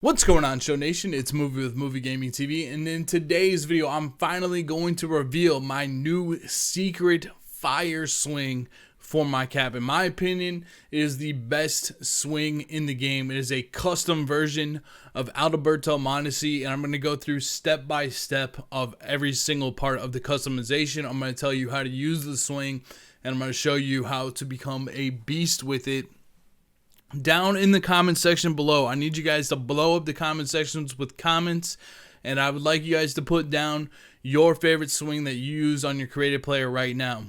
What's going on, Show Nation? It's Movie with Movie Gaming TV, and in today's video, I'm finally going to reveal my new secret fire swing for my cap. In my opinion, it is the best swing in the game. It is a custom version of Alberto Mondesi, and I'm going to go through step by step of every single part of the customization. I'm going to tell you how to use the swing, and I'm going to show you how to become a beast with it. Down in the comment section below, I need you guys to blow up the comment sections with comments, and I would like you guys to put down your favorite swing that you use on your created player right now.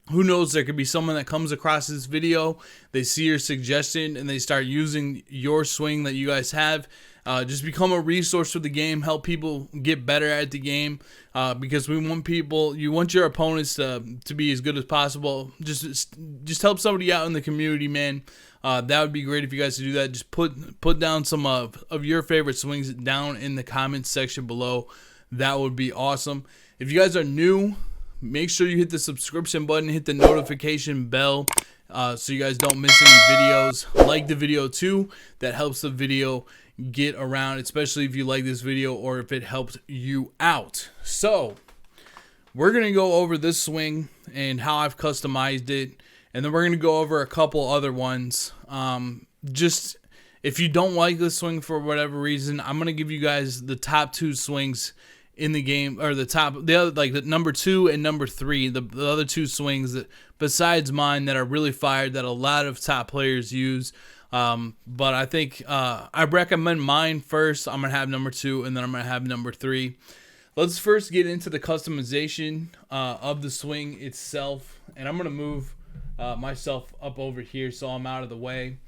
Who knows, there could be someone that comes across this video, they see your suggestion, and they start using your swing that you guys have. Just become a resource for the game, help people get better at the game, because we want people, you want your opponents to be as good as possible. Just help somebody out in the community, man. That would be great if you guys could do that. Just put down some of your favorite swings down in the comments section below. That would be awesome. If you guys are new, make sure you hit the subscription button, hit the notification bell, so you guys don't miss any videos. Like the video too. That helps the video get around, especially if you like this video or if it helped you out. So we're gonna go over this swing and how I've customized it, and then we're gonna go over a couple other ones. Just if you don't like this swing for whatever reason, I'm gonna give you guys the top two swings in the game, or the other, like the number 2 and number 3, the other two swings that besides mine that are really fired, that a lot of top players use. But I think I recommend mine first. I'm gonna have number 2, and then I'm gonna have number 3. Let's first get into the customization of the swing itself, and I'm gonna move myself up over here so I'm out of the way.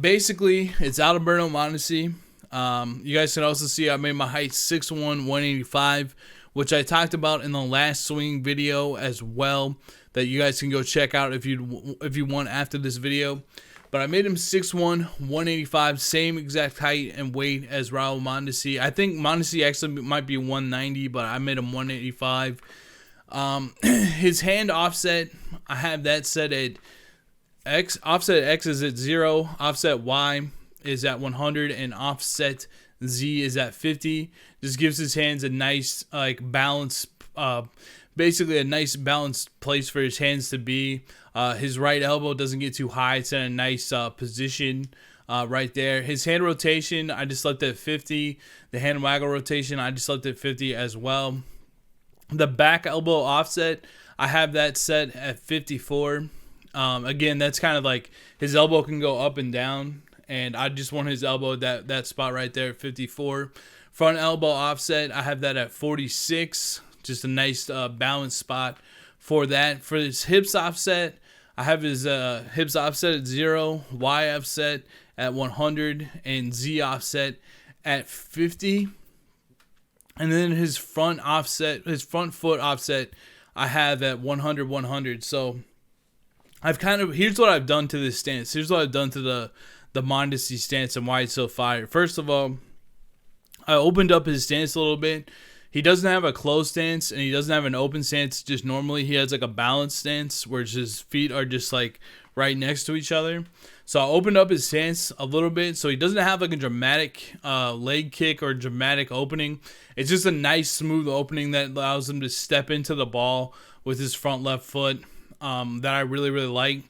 Basically, it's Alberto Mondesi. You guys can also see I made my height 6'1", 185, which I talked about in the last swing video as well, that you guys can go check out if you want after this video. But I made him 6'1", 185, same exact height and weight as Raul Mondesi. I think Mondesi actually might be 190, but I made him 185. His hand offset, I have that set at X. Offset X is at 0, offset Y is at 100, and offset Z is at 50. Just gives his hands a nice balance, basically a nice balanced place for his hands to be. His right elbow doesn't get too high. It's in a nice position right there. His hand rotation, I just left at 50. The hand waggle rotation, I just left at 50 as well. The back elbow offset, I have that set at 54. Again, that's kind of like his elbow can go up and down, and I just want his elbow that spot right there at 54. Front elbow offset, I have that at 46. Just a nice balanced spot for that. For his hips offset, I have his hips offset at 0, Y offset at 100, and Z offset at 50. And then his front offset, his front foot offset, I have at 100, 100. So I've here's what I've done to this stance. Here's what I've done to the Mondesi stance and why it's so fire. First of all, I opened up his stance a little bit. He doesn't have a closed stance, and he doesn't have an open stance. Just normally he has like a balanced stance where his feet are just like right next to each other. So I opened up his stance a little bit, so he doesn't have like a dramatic leg kick or dramatic opening. It's just a nice smooth opening that allows him to step into the ball with his front left foot, that I really like.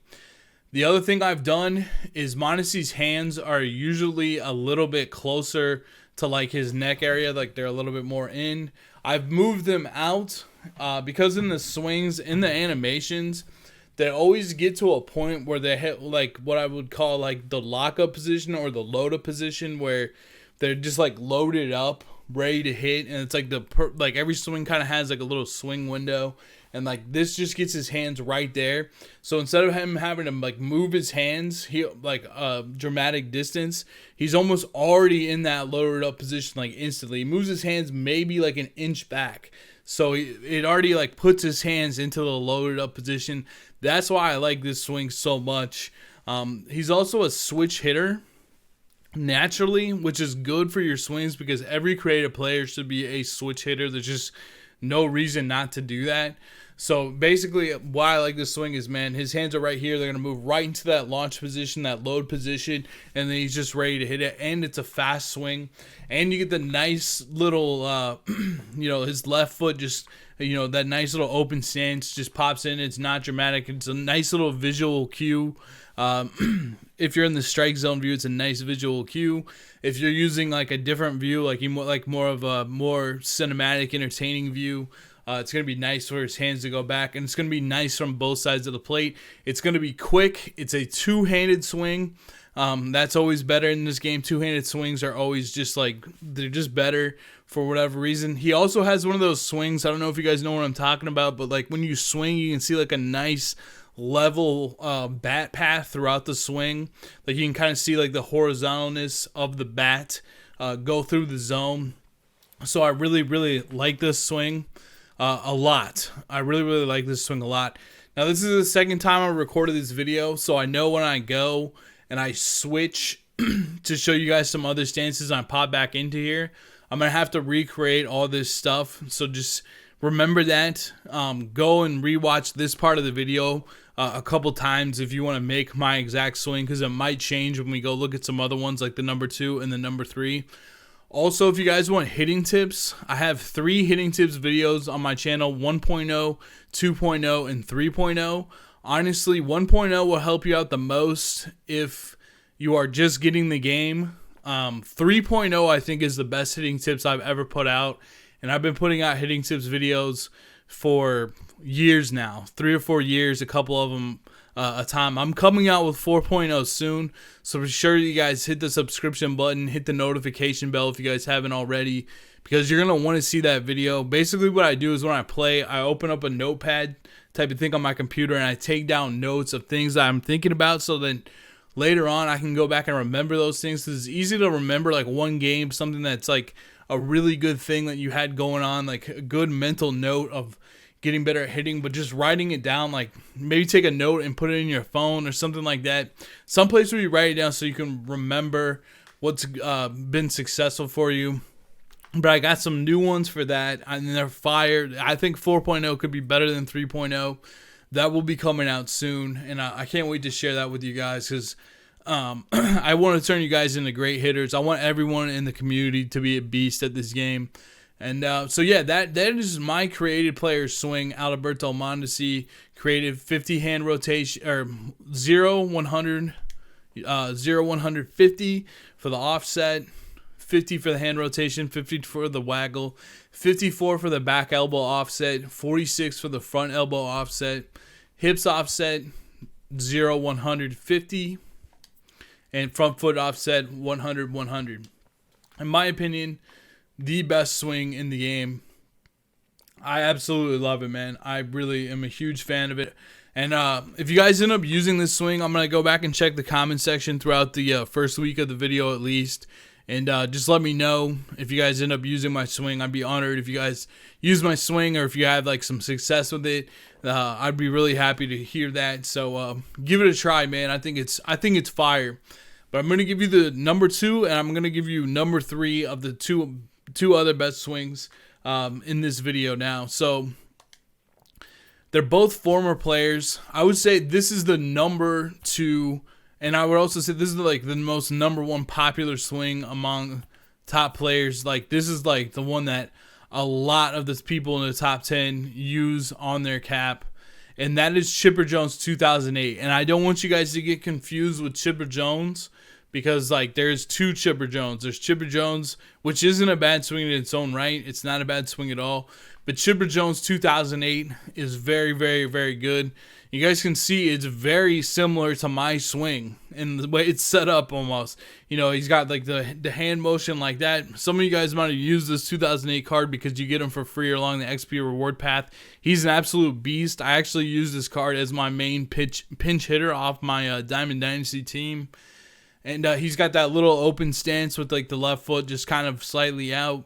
The other thing I've done is Mondesi's hands are usually a little bit closer to like his neck area, like they're a little bit more in. I've moved them out because in the swings, in the animations, they always get to a point where they hit like what I would call like the lockup position or the load up position, where they're just like loaded up, ready to hit, and it's like every swing kind of has like a little swing window, and like this just gets his hands right there. So instead of him having to like move his hands, he like a dramatic distance, he's almost already in that loaded up position like instantly. He moves his hands maybe like an inch back, so it already like puts his hands into the loaded up position. That's why I like this swing so much. He's also a switch hitter naturally, which is good for your swings because every creative player should be a switch hitter. There's just no reason not to do that. So basically, why I like this swing is, man, his hands are right here. They're going to move right into that launch position, that load position, and then he's just ready to hit it. And it's a fast swing. And you get the nice little, his left foot just, that nice little open stance just pops in. It's not dramatic. It's a nice little visual cue. If you're in the strike zone view, it's a nice visual cue. If you're using like a different view, like more of a more cinematic, entertaining view, it's going to be nice for his hands to go back, and it's going to be nice from both sides of the plate. It's going to be quick. It's a two-handed swing. That's always better in this game. Two-handed swings are always just like, they're just better for whatever reason. He also has one of those swings. I don't know if you guys know what I'm talking about, but like when you swing, you can see like a nice level bat path throughout the swing. Like you can kind of see like the horizontalness of the bat go through the zone. So I really, really like this swing. A lot. I really, really like this swing a lot. Now, this is the second time I recorded this video, so I know when I go and I switch to show you guys some other stances and I pop back into here, I'm going to have to recreate all this stuff. So just remember that. Go and rewatch this part of the video a couple times if you want to make my exact swing, because it might change when we go look at some other ones like the number 2 and the number 3. Also, if you guys want hitting tips, I have 3 hitting tips videos on my channel, 1.0, 2.0, and 3.0. Honestly, 1.0 will help you out the most if you are just getting the game. 3.0, I think, is the best hitting tips I've ever put out. And I've been putting out hitting tips videos for years now, 3 or 4 years, a couple of them a time. I'm coming out with 4.0 soon, so be sure you guys hit the subscription button, hit the notification bell if you guys haven't already, because you're going to want to see that video. Basically what I do is when I play, I open up a notepad type of thing on my computer and I take down notes of things that I'm thinking about, so then later on I can go back and remember those things, because it's easy to remember like one game, something that's like a really good thing that you had going on, like a good mental note of getting better at hitting, but just writing it down, like maybe take a note and put it in your phone or something like that. Some place where you write it down so you can remember what's been successful for you. But I got some new ones for that, and they're fire. I think 4.0 could be better than 3.0. That will be coming out soon, and I can't wait to share that with you guys, because I want to turn you guys into great hitters. I want everyone in the community to be a beast at this game. And so yeah, that is my created player swing. Alberto Mondesi created 50 hand rotation, or 0-100, 0-150 for the offset, 50 for the hand rotation, 50 for the waggle, 54 for the back elbow offset, 46 for the front elbow offset, hips offset 0-100, 50, and front foot offset 100, 100. In my opinion, the best swing in the game. I absolutely love it, man. I really am a huge fan of it. And if you guys end up using this swing, I'm going to go back and check the comment section throughout the first week of the video at least. And just let me know if you guys end up using my swing. I'd be honored if you guys use my swing, or if you have like some success with it. I'd be really happy to hear that. So give it a try, man. I think it's fire. But I'm going to give you the number 2, and I'm going to give you number 3 of the two other best swings in this video now. So they're both former players. I would say this is the number 2, and I would also say this is like the most number 1 popular swing among top players. Like this is like the one that a lot of the people in the top 10 use on their cap, and that is Chipper Jones 2008. And I don't want you guys to get confused with Chipper Jones, because like there's 2 Chipper Jones. There's Chipper Jones, which isn't a bad swing in its own right. It's not a bad swing at all. But Chipper Jones 2008 is very, very, very good. You guys can see it's very similar to my swing in the way it's set up almost. You know, he's got like the hand motion like that. Some of you guys might have used this 2008 card because you get him for free along the XP reward path. He's an absolute beast. I actually use this card as my main pinch hitter off my Diamond Dynasty team. And he's got that little open stance with like the left foot just kind of slightly out.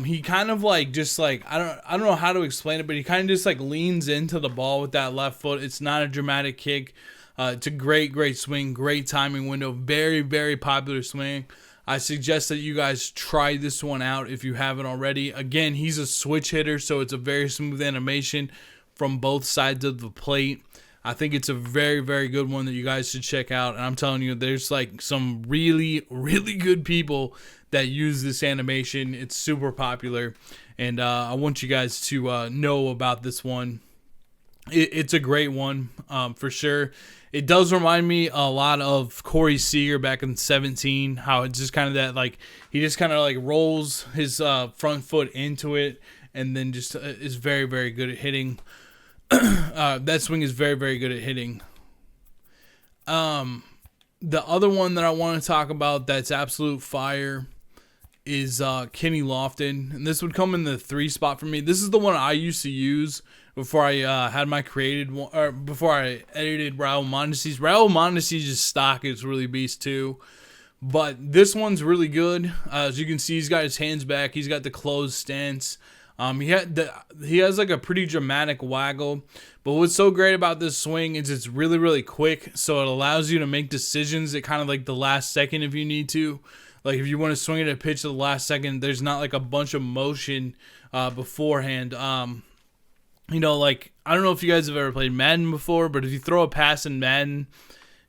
He kind of like just like I don't know how to explain it, but he kind of just like leans into the ball with that left foot. It's not a dramatic kick. It's a great swing, great timing window, very, very popular swing. I suggest that you guys try this one out if you haven't already. Again, he's a switch hitter, so it's a very smooth animation. from both sides of the plate. I think it's a very, very good one that you guys should check out. And I'm telling you, there's like some really, really good people that use this animation. It's super popular. And I want you guys to know about this one. It's a great one for sure. It does remind me a lot of Corey Seager back in 17. How it's just kind of that, like, he just kind of like rolls his front foot into it. And then just is very, very good at hitting. That swing is very, very good at hitting. The other one that I want to talk about that's absolute fire is Kenny Lofton. And this would come in the 3 spot for me. This is the one I used to use before I had my created one, or before I edited Raul Mondesi's. Raul Mondesi's stock is really beast too. But this one's really good. As you can see, he's got his hands back. He's got the closed stance. He has like a pretty dramatic waggle, but what's so great about this swing is it's really, really quick, so it allows you to make decisions at kind of like the last second if you need to. Like if you want to swing at a pitch at the last second, there's not like a bunch of motion beforehand. You know, like, I don't know if you guys have ever played Madden before, but if you throw a pass in Madden,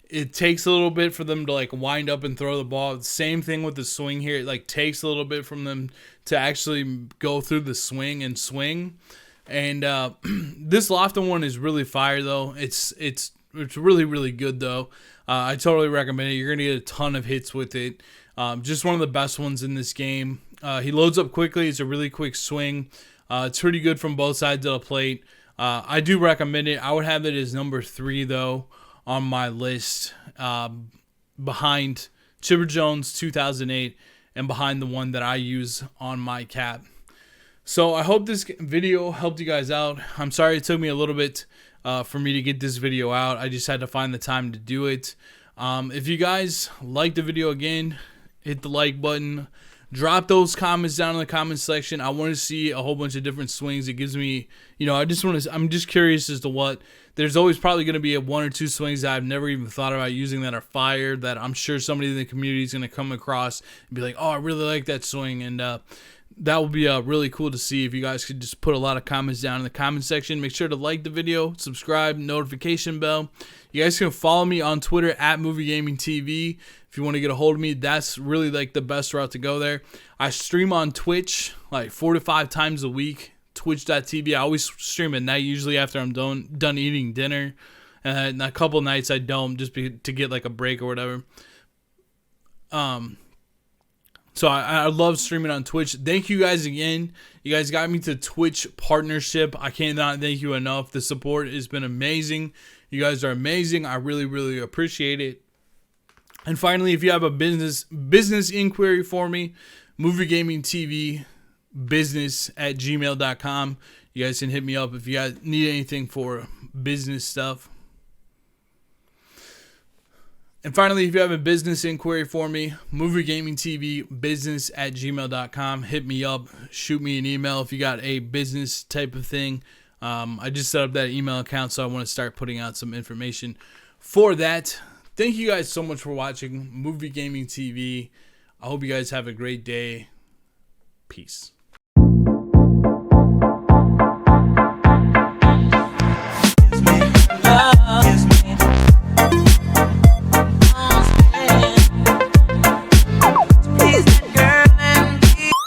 it takes a little bit for them to like wind up and throw the ball. Same thing with the swing here. It like takes a little bit from them to actually go through the swing and swing. And this Lofton one is really fire though. It's really, really good though. I totally recommend it. You're gonna get a ton of hits with it. Just one of the best ones in this game. He loads up quickly. It's a really quick swing. It's pretty good from both sides of the plate. I do recommend it. I would have it as number 3 though on my list, behind Chipper Jones 2008 and behind the one that I use on my cap. So I hope this video helped you guys out. I'm sorry it took me a little bit for me to get this video out. I just had to find the time to do it. If you guys liked the video, again, hit the like button. Drop those comments down in the comment section. I want to see a whole bunch of different swings. It gives me, you know, I'm just curious as to what. There's always probably going to be 1 or 2 swings that I've never even thought about using that are fire, that I'm sure somebody in the community is going to come across and be like, oh, I really like that swing. And that would be really cool to see if you guys could just put a lot of comments down in the comment section. Make sure to like the video, subscribe, notification bell. You guys can follow me on Twitter at MovieGamingTV. If you want to get a hold of me, that's really like the best route to go there. I stream on Twitch like 4 to 5 times a week. Twitch.tv. I always stream at night, usually after I'm done eating dinner. And a couple nights I don't, just to get like a break or whatever. So I love streaming on Twitch. Thank you guys again. You guys got me to Twitch partnership. I cannot thank you enough. The support has been amazing. You guys are amazing. I really, really appreciate it. And finally, if you have a business inquiry for me, MovieGamingTVBusiness@gmail.com. You guys can hit me up if you guys need anything for business stuff. And finally, if you have a business inquiry for me, MovieGamingTVBusiness@gmail.com. Hit me up. Shoot me an email if you got a business type of thing. I just set up that email account, so I want to start putting out some information for that. Thank you guys so much for watching Movie Gaming TV. I hope you guys have a great day. Peace.